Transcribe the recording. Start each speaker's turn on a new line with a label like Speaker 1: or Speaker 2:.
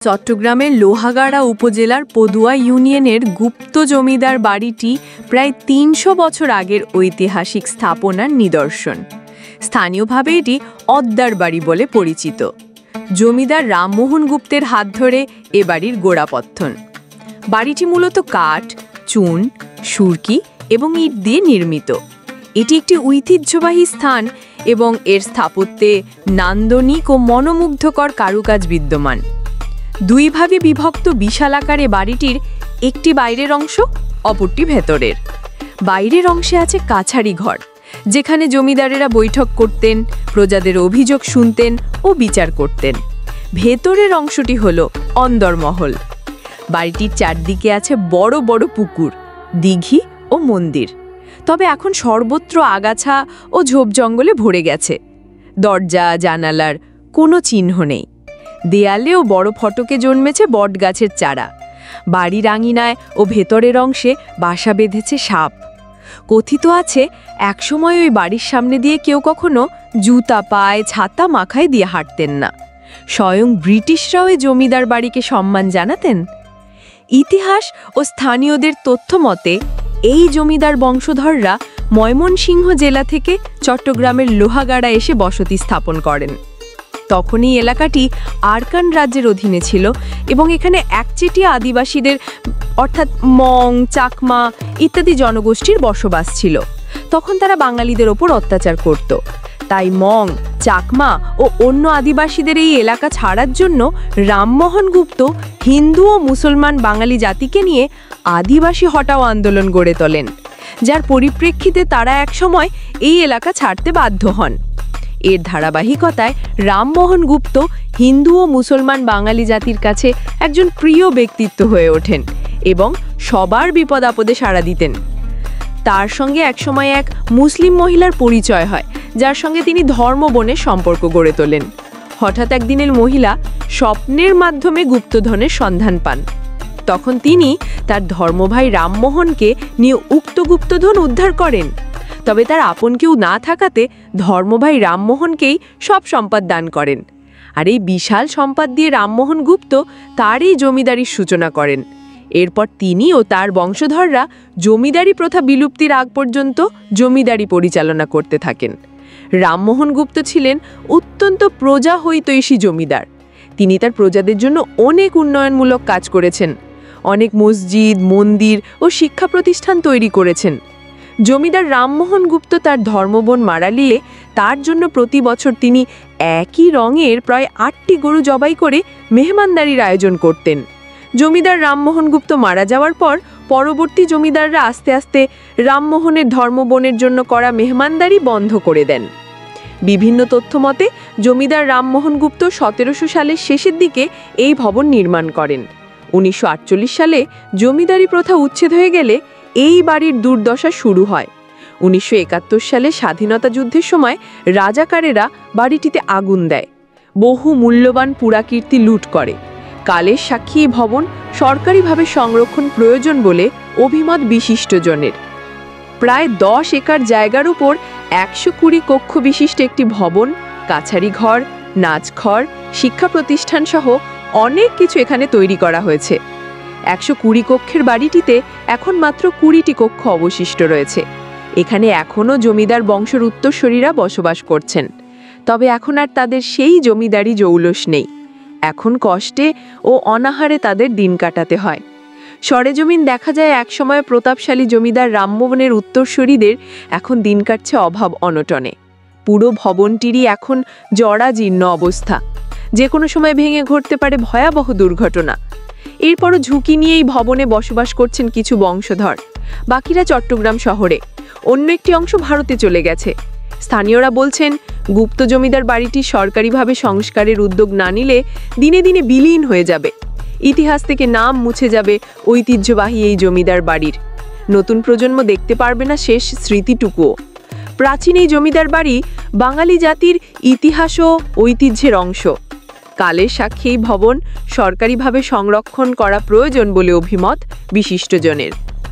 Speaker 1: চট্টগ্রামের লোহাগাড়া উপজেলার পদুয়া ইউনিয়নের গুপ্ত জমিদার বাড়িটি প্রায় ৩০০ বছর আগের ঐতিহাসিক স্থাপনার নিদর্শন। স্থানীয়ভাবে এটি অদ্দার বাড়ি বলে পরিচিত। জমিদার রামমোহন গুপ্তের হাত ধরে এ বাড়ির গোড়াপত্তন। বাড়িটি মূলত কাঠ, চুন, সুরকি এবং ইট দিয়ে নির্মিত। এটি একটি ঐতিহ্যবাহী স্থান এবং এর স্থাপত্যে নান্দনিক ও মনোমুগ্ধকর কারুকাজ বিদ্যমান। দুই ভাগে বিভক্ত বিশাল আকারে বাড়িটির একটি বাইরের অংশ, অপরটি ভেতরের। বাইরের অংশে আছে কাছারি ঘর, যেখানে জমিদারেরা বৈঠক করতেন, প্রজাদের অভিযোগ শুনতেন ও বিচার করতেন। ভেতরের অংশটি হল অন্দরমহল। বাড়িটির চারদিকে আছে বড় বড় পুকুর, দিঘি ও মন্দির। তবে এখন সর্বত্র আগাছা ও ঝোপ জঙ্গলে ভরে গেছে। দরজা জানালার কোনো চিহ্ন নেই। দেয়ালেও বড় ফটকে জন্মেছে বটগাছের চারা। বাড়ির আঙিনায় ও ভেতরের অংশে বাসা বেঁধেছে সাপ। কথিত আছে একসময় ওই বাড়ির সামনে দিয়ে কেউ কখনো জুতা পায়ে ছাতা মাথায় দিয়ে হাঁটতেন না। স্বয়ং ব্রিটিশরাও এই জমিদার বাড়িকে সম্মান জানাতেন। ইতিহাস ও স্থানীয়দের তথ্য মতে এই জমিদার বংশধররা ময়মনসিংহ জেলা থেকে চট্টগ্রামের লোহাগাড়া এসে বসতি স্থাপন করেন। তখন এই এলাকাটি আরাকান রাজ্যের অধীনে ছিল এবং এখানে একচেটিয়া আদিবাসীদের অর্থাৎ মং, চাকমা ইত্যাদি জনগোষ্ঠীর বসবাস ছিল। তখন তারা বাঙালিদের ওপর অত্যাচার করত। তাই মং, চাকমা ও অন্য আদিবাসীদের এই এলাকা ছাড়ার জন্য রামমোহন গুপ্ত হিন্দু ও মুসলমান বাঙালি জাতিকে নিয়ে আদিবাসী হটাও আন্দোলন গড়ে তোলেন, যার পরিপ্রেক্ষিতে তারা একসময় এই এলাকা ছাড়তে বাধ্য হন। এর ধারাবাহিকতায় রামমোহন গুপ্ত হিন্দু ও মুসলমান বাঙালি জাতির কাছে একজন প্রিয় ব্যক্তিত্ব হয়ে ওঠেন এবং সবার বিপদ আপদে সাড়া দিতেন। তার সঙ্গে একসময় এক মুসলিম মহিলার পরিচয় হয়, যার সঙ্গে তিনি ধর্মবনের সম্পর্ক গড়ে তোলেন। হঠাৎ একদিনের মহিলা স্বপ্নের মাধ্যমে গুপ্তধনের সন্ধান পান। তখন তিনি তার ধর্মভাই রামমোহনকে নিয়ে উক্ত গুপ্তধন উদ্ধার করেন। তবে তার আপন কেউ না থাকাতে ধর্মভাই রামমোহনকেই সব সম্পদ দান করেন। আর এই বিশাল সম্পদ দিয়ে রামমোহন গুপ্ত তারই জমিদারির সূচনা করেন। এরপর তিনি ও তার বংশধররা জমিদারি প্রথা বিলুপ্তির আগ পর্যন্ত জমিদারি পরিচালনা করতে থাকেন। রামমোহন গুপ্ত ছিলেন অত্যন্ত প্রজা হৈতৈষী জমিদার। তিনি তার প্রজাদের জন্য অনেক উন্নয়নমূলক কাজ করেছেন। অনেক মসজিদ, মন্দির ও শিক্ষা প্রতিষ্ঠান তৈরি করেছেন। জমিদার রামমোহন গুপ্ত তার ধর্মবোন মারালিয়ে তার জন্য প্রতি বছর তিনি একই রঙের প্রায় ৮টি গরু জবাই করে মেহমানদারির আয়োজন করতেন। জমিদার রামমোহন গুপ্ত মারা যাওয়ার পর পরবর্তী জমিদাররা আস্তে আস্তে রামমোহনের ধর্মবোনের জন্য করা মেহমানদারি বন্ধ করে দেন। বিভিন্ন তথ্য মতে জমিদার রামমোহন গুপ্ত ১৭০০ সালের শেষের দিকে এই ভবন নির্মাণ করেন। ১৯৪৮ সালে জমিদারি প্রথা উচ্ছেদ হয়ে গেলে এই বাড়ির দুর্দশা শুরু হয়। ১৯৭১ সালে স্বাধীনতা যুদ্ধের সময় রাজাকারেরা বাড়িটিতে আগুন দেয়, বহু মূল্যবান পুরাকীর্তি লুট করে। কালের সাক্ষী এই ভবন সরকারিভাবে সংরক্ষণ প্রয়োজন বলে অভিমত বিশিষ্টজনের। প্রায় ১০ একর জায়গার উপর ১২০ কক্ষ বিশিষ্ট একটি ভবন, কাছারি ঘর, নাচঘর, শিক্ষা প্রতিষ্ঠান সহ অনেক কিছু এখানে তৈরি করা হয়েছে। ১২০ কক্ষের বাড়িটিতে এখন মাত্র ২০টি কক্ষ অবশিষ্ট রয়েছে। এখানে এখনও জমিদার বংশের উত্তরসূরিরা বসবাস করছেন। তবে এখন আর তাদের সেই জমিদারি জৌলস নেই। এখন কষ্টে ও অনাহারে তাদের দিন কাটাতে হয়। সরেজমিন দেখা যায় একসময় প্রতাপশালী জমিদার রামমোহনের উত্তরসূরিদের এখন দিন কাটছে অভাব অনটনে। পুরো ভবনটিরই এখন জরাজীর্ণ অবস্থা। যে কোনো সময় ভেঙে ঘটতে পারে ভয়াবহ দুর্ঘটনা। এরপরও ঝুঁকি নিয়ে এই ভবনে বসবাস করছেন কিছু বংশধর। বাকিরা চট্টগ্রাম শহরে, অন্য একটি অংশ ভারতে চলে গেছে। স্থানীয়রা বলছেন গুপ্ত জমিদার বাড়িটি সরকারিভাবে সংস্কারের উদ্যোগ না নিলে দিনে দিনে বিলীন হয়ে যাবে। ইতিহাস থেকে নাম মুছে যাবে ঐতিহ্যবাহী এই জমিদার বাড়ির। নতুন প্রজন্ম দেখতে পারবে না শেষ স্মৃতিটুকুও। প্রাচীন এই জমিদার বাড়ি বাঙালি জাতির ইতিহাস ও ঐতিহ্যের অংশ। কালের সাক্ষী এই ভবন সরকারিভাবে সংরক্ষণ করা প্রয়োজন বলে অভিমত বিশিষ্টজনের।